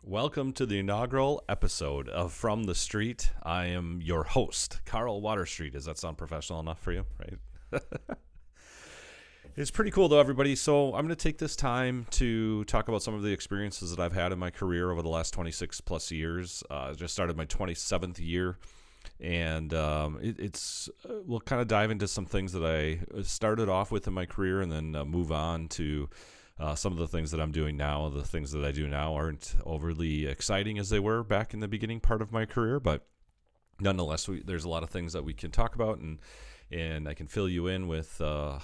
Welcome to the inaugural episode of From the Street. I am your host, Carl Waterstreet. Does that sound professional enough for you? Right? It's pretty cool, though, everybody. So I'm going to take this time to talk about some of the experiences that I've had in my career over the last 26 plus years. I just started my 27th year, and we'll kind of dive into some things that I started off with in my career and then move on to some of the things that I'm doing now. The things that I do now aren't overly exciting as they were back in the beginning part of my career, but nonetheless, there's a lot of things that we can talk about, and I can fill you in with the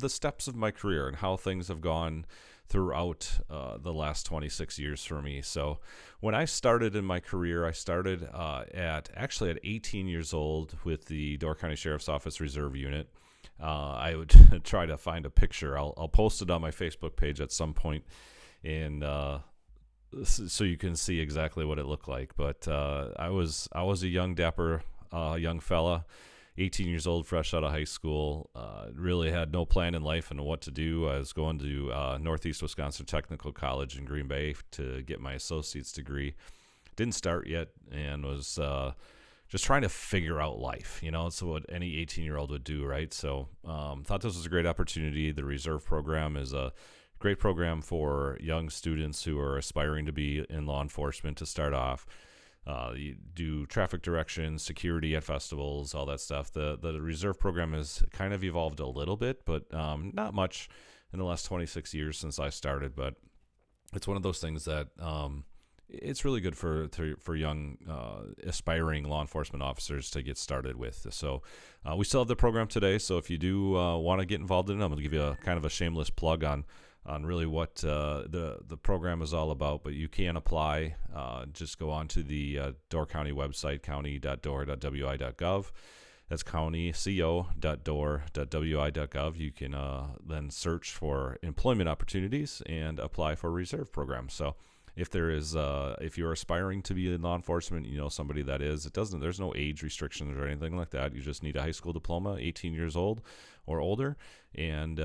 steps of my career and how things have gone throughout the last 26 years for me. So when I started in my career, I started at 18 years old with the Door County Sheriff's Office Reserve Unit. I would try to find a picture. I'll post it on my Facebook page at some point, and so you can see exactly what it looked like. But I was a young, dapper young fella, 18 years old, fresh out of high school. Really had no plan in life and what to do. I was going to Northeast Wisconsin Technical College in Green Bay to get my associate's degree. Didn't start yet, and was just trying to figure out life. It's what any 18-year-old would do, right? So thought this was a great opportunity. The reserve program is a great program for young students who are aspiring to be in law enforcement to start off. You do traffic directions, security at festivals, all that stuff. The reserve program has kind of evolved a little bit, but not much in the last 26 years since I started. But it's one of those things that it's really good for young aspiring law enforcement officers to get started with. So we still have the program today. So if you do want to get involved in it, I'm going to give you a kind of a shameless plug on really what the program is all about. But you can apply. Just go on to the Door County website, county.door.wi.gov. That's county.co.door.wi.gov. You can then search for employment opportunities and apply for a reserve program. So if you're aspiring to be in law enforcement, somebody that is, there's no age restrictions or anything like that. You just need a high school diploma, 18 years old or older, and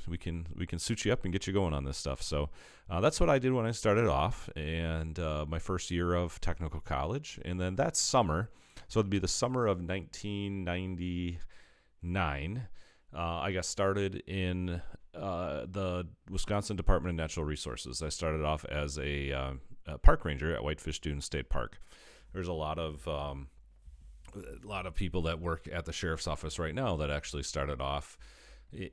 we can suit you up and get you going on this stuff. So that's what I did when I started off, and my first year of technical college, and then that summer, so it'd be the summer of 1999. I got started in the Wisconsin Department of Natural Resources. I started off as a park ranger at Whitefish Dunes State Park. There's a lot of people that work at the sheriff's office right now that actually started off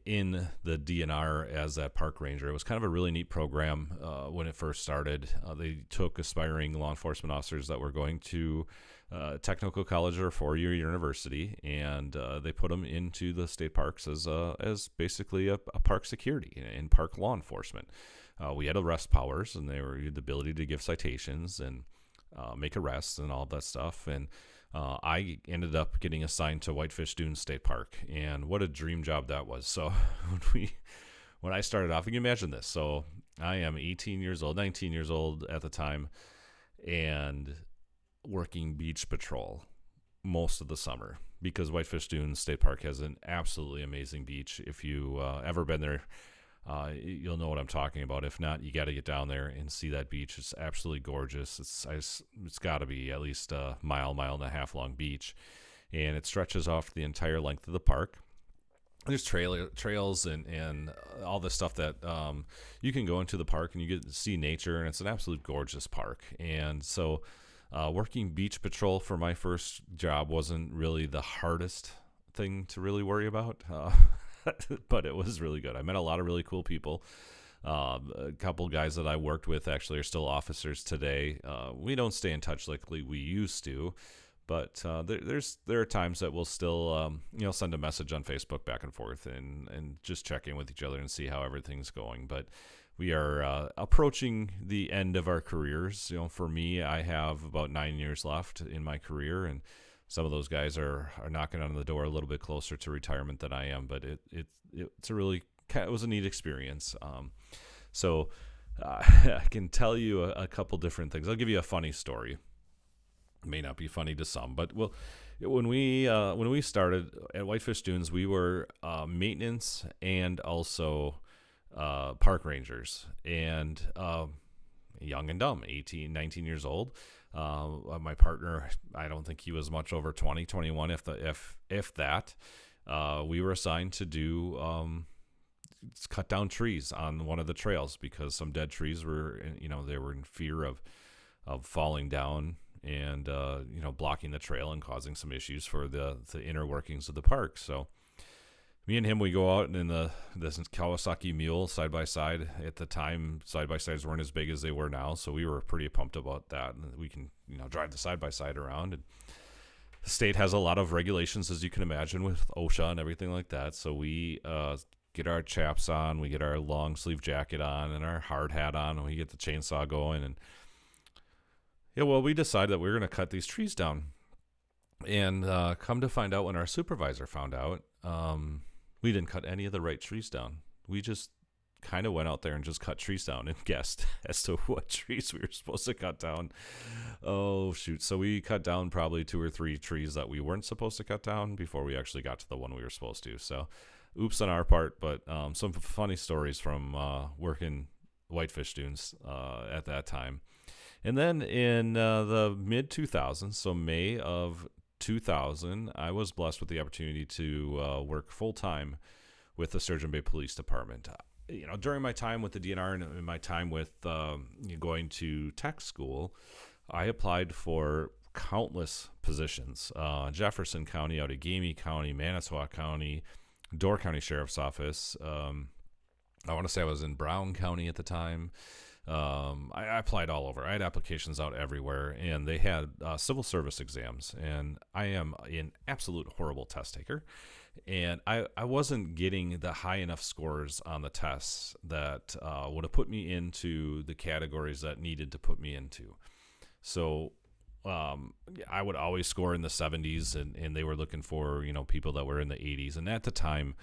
in the DNR as that park ranger. It was kind of a really neat program when it first started. They took aspiring law enforcement officers that were going to technical college or four-year university, and they put them into the state parks as basically a park security and park law enforcement. We had arrest powers, and they were the ability to give citations and make arrests and all that stuff. And I ended up getting assigned to Whitefish Dunes State Park, and what a dream job that was. So when I started off, you can imagine this. So I am 19 years old at the time, and working beach patrol most of the summer because Whitefish Dunes State Park has an absolutely amazing beach. If you ever been there, you'll know what I'm talking about. If not, you got to get down there and see that beach. It's absolutely gorgeous. It's got to be at least a mile and a half long beach, and it stretches off the entire length of the park. There's trails and all this stuff that you can go into the park and you get to see nature, and it's an absolute gorgeous park. And so working beach patrol for my first job wasn't really the hardest thing to really worry about, but it was really good. I met a lot of really cool people. A couple guys that I worked with actually are still officers today. We don't stay in touch like we used to, but there are times that we'll still send a message on Facebook back and forth and just check in with each other and see how everything's going. But we are approaching the end of our careers. For me, I have about 9 years left in my career, and some of those guys are knocking on the door a little bit closer to retirement than I am. But it was a neat experience. So I can tell you a couple different things. I'll give you a funny story. It may not be funny to some, but when we started at Whitefish Dunes, we were maintenance and also park rangers, and young and dumb, 18, 19 years old. My partner, I don't think he was much over 20, 21, if that. We were assigned to do cut down trees on one of the trails because some dead trees were, they were in fear of falling down and blocking the trail and causing some issues for the inner workings of the park. So me and him, we go out in this Kawasaki Mule side by side. At the time, side by sides weren't as big as they were now, so we were pretty pumped about that. And we can drive the side by side around. And the state has a lot of regulations, as you can imagine, with OSHA and everything like that. So we get our chaps on, we get our long sleeve jacket on, and our hard hat on, and we get the chainsaw going. And we decided that we were going to cut these trees down. And come to find out, when our supervisor found out, we didn't cut any of the right trees down. We just kind of went out there and just cut trees down and guessed as to what trees we were supposed to cut down. Oh, shoot. So we cut down probably 2 or 3 trees that we weren't supposed to cut down before we actually got to the one we were supposed to. So oops on our part, but some funny stories from working whitefish dunes at that time. And then in the mid-2000s, so May of 2000, I was blessed with the opportunity to work full-time with the Sturgeon Bay Police Department. During my time with the DNR and my time with going to tech school, I applied for countless positions. Jefferson County, Outagamie County, Manitowoc County, Door County Sheriff's Office. I want to say I was in Brown County at the time. I applied all over. I had applications out everywhere, and they had civil service exams, and I am an absolute horrible test taker, and I wasn't getting the high enough scores on the tests that would have put me into the categories that needed to put me into. So I would always score in the 70s, and they were looking for people that were in the 80s, and at the time,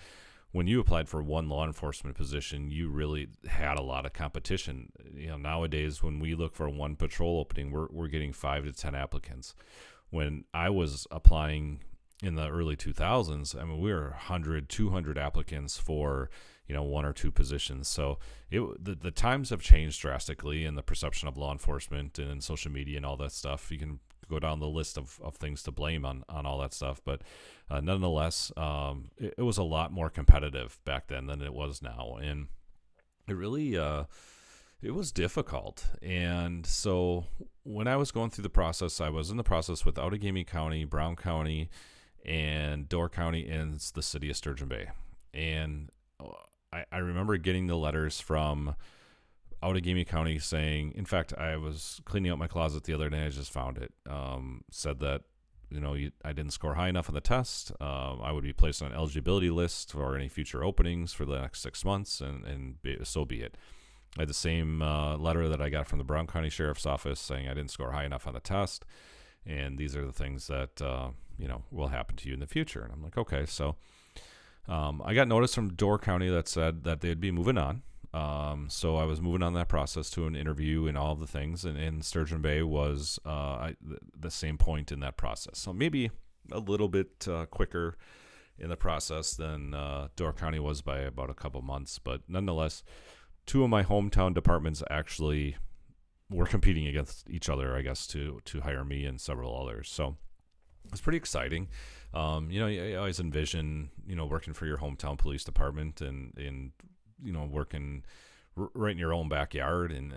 when you applied for one law enforcement position, you really had a lot of competition. Nowadays, when we look for one patrol opening, we're getting 5 to 10 applicants. When I was applying in the early 2000s, we were 100, 200 applicants for 1 or 2 positions. So the times have changed drastically, and the perception of law enforcement and social media and all that stuff. You can go down the list of things to blame on all that stuff, but nonetheless, it was a lot more competitive back then than it was now, and it really it was difficult. And so when I was going through the process, I was in the process with Outagamie County, Brown County, and Door County, and the city of Sturgeon Bay. And I remember getting the letters from Outagamie County saying, in fact, I was cleaning out my closet the other day, I just found it, said that, I didn't score high enough on the test. I would be placed on an eligibility list for any future openings for the next 6 months, so be it. I had the same letter that I got from the Brown County Sheriff's Office saying I didn't score high enough on the test, and these are the things that, will happen to you in the future. And I'm like, okay. So I got notice from Door County that said that they'd be moving on. So I was moving on that process to an interview and all of the things, and Sturgeon Bay was the same point in that process. So maybe a little bit quicker in the process than Door County was by about a couple months, but nonetheless, 2 of my hometown departments actually were competing against each other, I guess, to hire me and several others. So it's pretty exciting. You always envision, working for your hometown police department and working right in your own backyard, and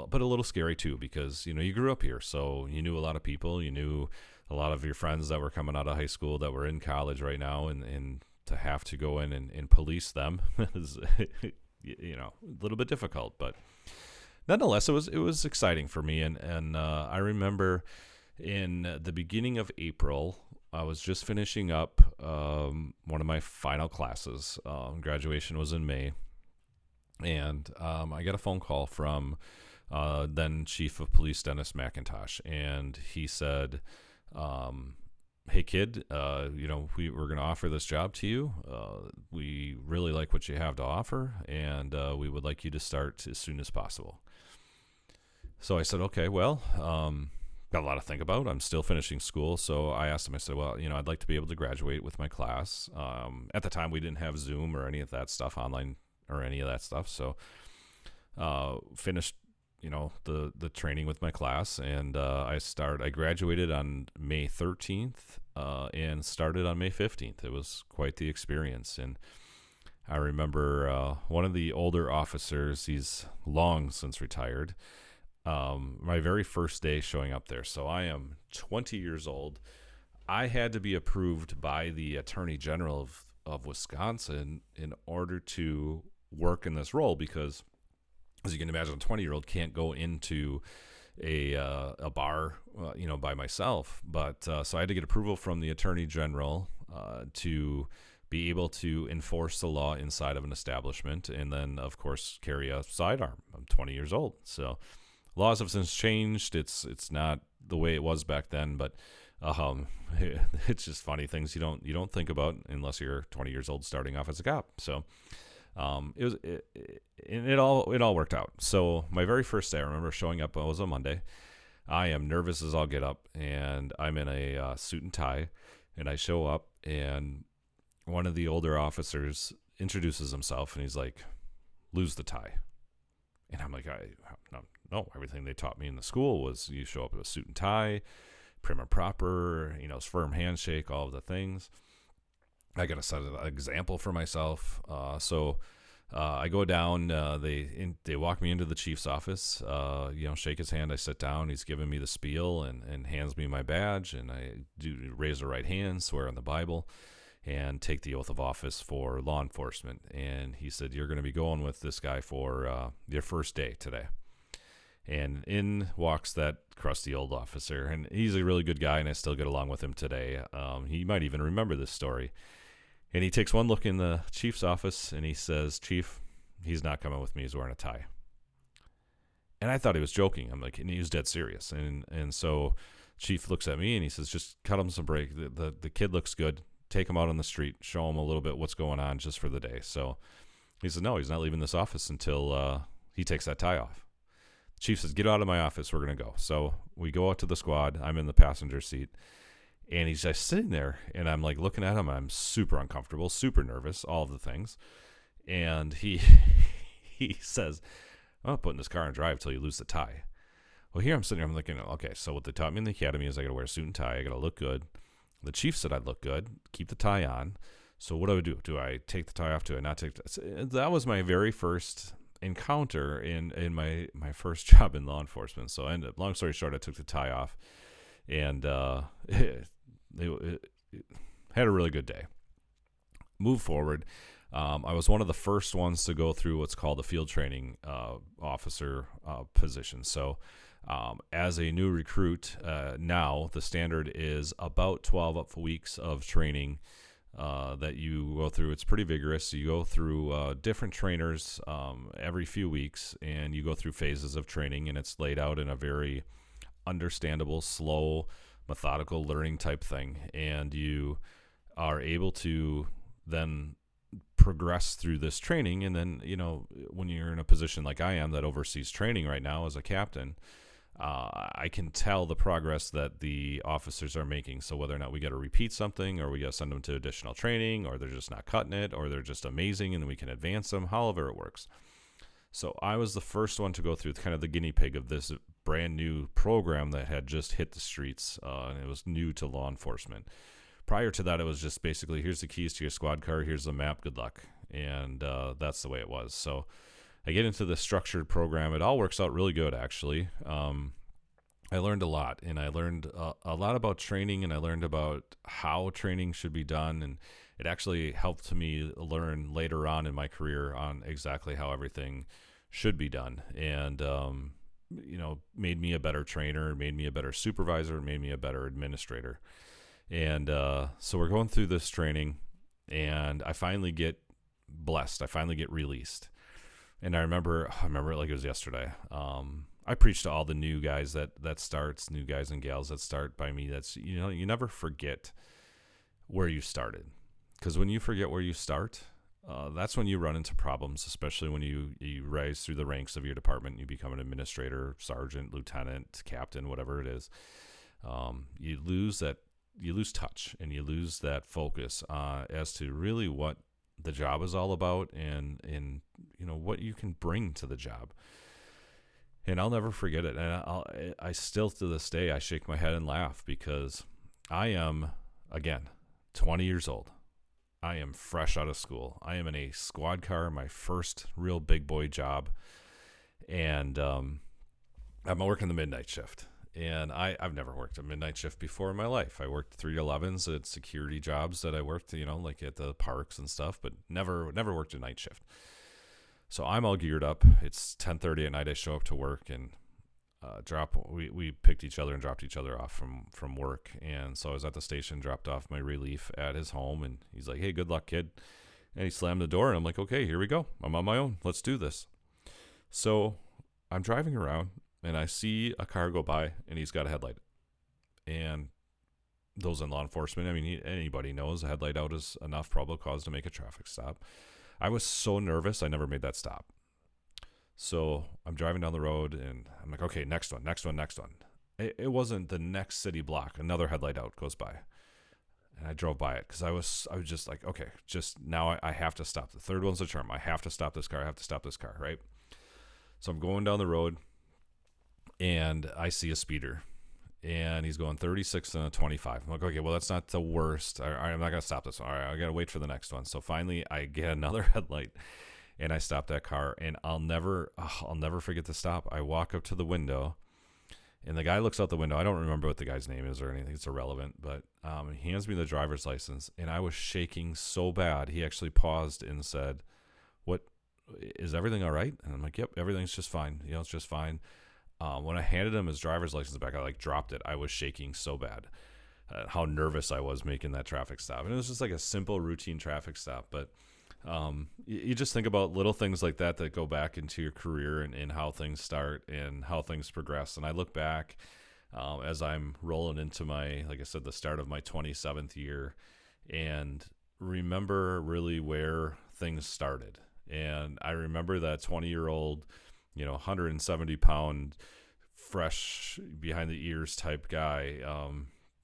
but a little scary too, because you grew up here, so you knew a lot of people, you knew a lot of your friends that were coming out of high school that were in college right now, and to have to go in and police them is a little bit difficult, but nonetheless it was exciting for me. And I remember in the beginning of April, I was just finishing up one of my final classes. Graduation was in May. And I got a phone call from then Chief of Police Dennis McIntosh, and he said, "Hey kid, we're going to offer this job to you. We really like what you have to offer, and we would like you to start as soon as possible." So I said, "Okay, well, got a lot to think about. I'm still finishing school." So I asked him. I said, "Well, I'd like to be able to graduate with my class." At the time, we didn't have Zoom or any of that stuff online or any of that stuff. So finished the training with my class, and I graduated on May 13th and started on May 15th. It was quite the experience, and I remember one of the older officers, he's long since retired, my very first day showing up there. So I am 20 years old. I had to be approved by the Attorney General of Wisconsin in order to work in this role, because as you can imagine, a 20-year-old can't go into a bar, by myself. But so I had to get approval from the Attorney General to be able to enforce the law inside of an establishment, and then, of course, carry a sidearm. I'm 20 years old, so laws have since changed. It's not the way it was back then, but it's just funny things you don't think about unless you're 20 years old starting off as a cop. So it all worked out. So my very first day, I remember showing up. It was a Monday. I am nervous as all get up, and I'm in a suit and tie, and I show up, and one of the older officers introduces himself, and he's like, "Lose the tie." And I'm like, no, everything they taught me in the school was you show up with a suit and tie, prim and proper, firm handshake, all of the things. I got to set an example for myself. So I go down. They walk me into the chief's office. Shake his hand. I sit down. He's giving me the spiel and hands me my badge. And I do raise the right hand, swear on the Bible, and take the oath of office for law enforcement. And he said, "You're going to be going with this guy for your first day today." And in walks that crusty old officer, and he's a really good guy, and I still get along with him today. He might even remember this story. And he takes one look in the chief's office, and he says, "Chief, he's not coming with me. He's wearing a tie." And I thought he was joking. I'm like, and he was dead serious. And so chief looks at me, and he says, "Just cut him some break. The kid looks good. Take him out on the street, show him a little bit what's going on just for the day." So he says, "No, he's not leaving this office until he takes that tie off." The chief says, "Get out of my office. We're going to go." So we go out to the squad. I'm in the passenger seat, and he's just sitting there, and I'm like looking at him. I'm super uncomfortable, super nervous, all of the things. And he says, "I'm not putting this car in drive till you lose the tie." Well, here I'm sitting there, I'm looking, okay, so what they taught me in the academy is I got to wear a suit and tie. I got to look good. The chief said I'd look good, keep the tie on. So what do I do? Do I take the tie off? Do I not take the... That was my very first encounter in my first job in law enforcement. So long story short, I took the tie off, and it had a really good day. Move forward. I was one of the first ones to go through what's called a field training officer position. So as a new recruit, now the standard is about 12 weeks of training that you go through. It's pretty vigorous. You go through different trainers every few weeks, and you go through phases of training, and it's laid out in a very understandable, slow, methodical learning type thing. And you are able to then progress through this training. And then, when you're in a position like I am that oversees training right now as a captain, I can tell the progress that the officers are making. So whether or not we got to repeat something, or we got to send them to additional training, or they're just not cutting it, or they're just amazing and we can advance them, however it works. So I was the first one to go through kind of the guinea pig of this brand new program that had just hit the streets, and it was new to law enforcement. Prior to that, it was just basically, here's the keys to your squad car, here's the map, good luck. And that's the way it was. So I get into the structured program. It all works out really good, actually. I learned a lot, and I learned a lot about training, and I learned about how training should be done. And it actually helped me learn later on in my career on exactly how everything should be done. And, made me a better trainer, made me a better supervisor, made me a better administrator. And so we're going through this training, and I finally get blessed. I finally get released. And I remember it like it was yesterday. I preach to all the new guys new guys and gals that start by me. That's, you never forget where you started. Because when you forget where you start, that's when you run into problems, especially when you rise through the ranks of your department. You become an administrator, sergeant, lieutenant, captain, whatever it is. You lose touch, and you lose that focus as to really what the job is all about, and what you can bring to the job. And I'll never forget it. And I still to this day, I shake my head and laugh because I am, again, 20 years old. I am fresh out of school. I am in a squad car, my first real big boy job. And I'm working the midnight shift. And I've never worked a midnight shift before in my life. I worked 3 to 11s at security jobs that I worked, like at the parks and stuff, but never worked a night shift. So I'm all geared up. It's 10:30 at night. I show up to work and we picked each other and dropped each other off from work. And so I was at the station, dropped off my relief at his home, and he's like, "Hey, good luck, kid." And he slammed the door, and I'm like, "Okay, here we go. I'm on my own. Let's do this." So I'm driving around, and I see a car go by, and he's got a headlight. And those in law enforcement, anybody knows a headlight out is enough probable cause to make a traffic stop. I was so nervous, I never made that stop. So I'm driving down the road, and I'm like, okay, next one. It wasn't the next city block. Another headlight out goes by. And I drove by it because I was just like, okay, just now I have to stop. The third one's the charm. I have to stop this car. Right? So I'm going down the road, and I see a speeder, and he's going 36 and a 25. I'm like, okay, well, that's not the worst. All right, I'm not going to stop this one. All right, I got to wait for the next one. So finally I get another headlight, and I stop that car, and I'll never forget the stop. I walk up to the window, and the guy looks out the window. I don't remember what the guy's name is or anything. It's irrelevant, but he hands me the driver's license, and I was shaking so bad. He actually paused and said, "What, is everything all right?" And I'm like, "Yep, everything's just fine. It's just fine." When I handed him his driver's license back, I dropped it. I was shaking so bad, how nervous I was making that traffic stop. And it was just like a simple routine traffic stop. But you just think about little things like that go back into your career and how things start and how things progress. And I look back as I'm rolling into like I said, the start of my 27th year, and remember really where things started. And I remember that 20-year-old, 170-pound, fresh behind the ears type guy,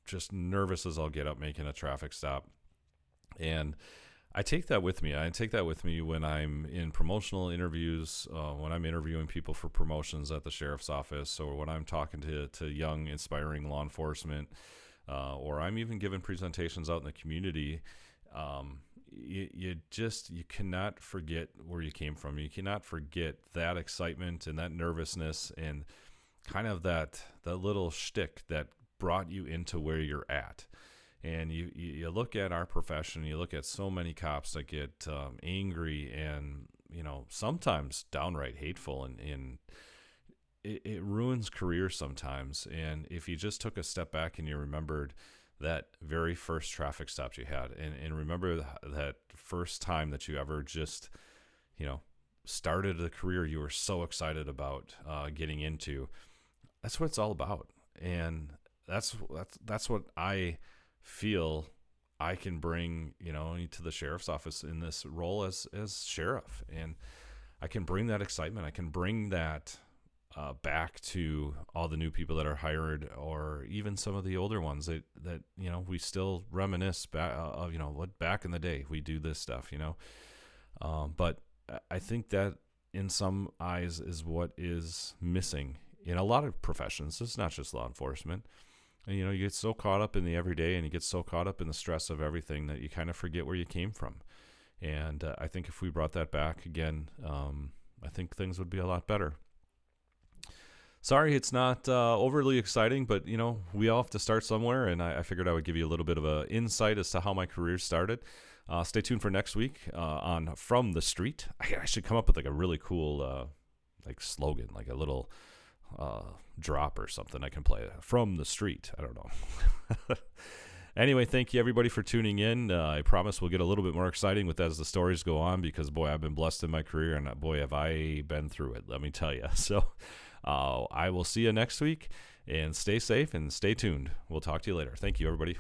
just nervous as I'll get up making a traffic stop. And I take that with me. When I'm in promotional interviews, when I'm interviewing people for promotions at the sheriff's office, or when I'm talking to young, inspiring law enforcement, or I'm even giving presentations out in the community. You cannot forget where you came from. You cannot forget that excitement and that nervousness and kind of that little shtick that brought you into where you're at. And you look at our profession, you look at so many cops that get angry and, sometimes downright hateful, and it ruins careers sometimes. And if you just took a step back and you remembered that very first traffic stop you had, and remember that first time that you ever just, started a career you were so excited about getting into, that's what it's all about. And that's what I feel I can bring, to the sheriff's office in this role as sheriff. And I can bring that excitement. I can bring that back to all the new people that are hired, or even some of the older ones that we still reminisce back of, what back in the day we do this stuff, but I think that in some eyes is what is missing in a lot of professions. It's not just law enforcement. And, you get so caught up in the everyday, and you get so caught up in the stress of everything that you kind of forget where you came from. And I think if we brought that back again, I think things would be a lot better. Sorry, it's not overly exciting, but, we all have to start somewhere, and I figured I would give you a little bit of an insight as to how my career started. Stay tuned for next week on From the Street. I should come up with a really cool slogan, a little drop or something I can play. From the Street. I don't know. Anyway, thank you everybody for tuning in. I promise we'll get a little bit more exciting with as the stories go on, because boy, I've been blessed in my career, and boy, have I been through it, let me tell you. So I will see you next week, and stay safe and stay tuned. We'll talk to you later. Thank you, everybody.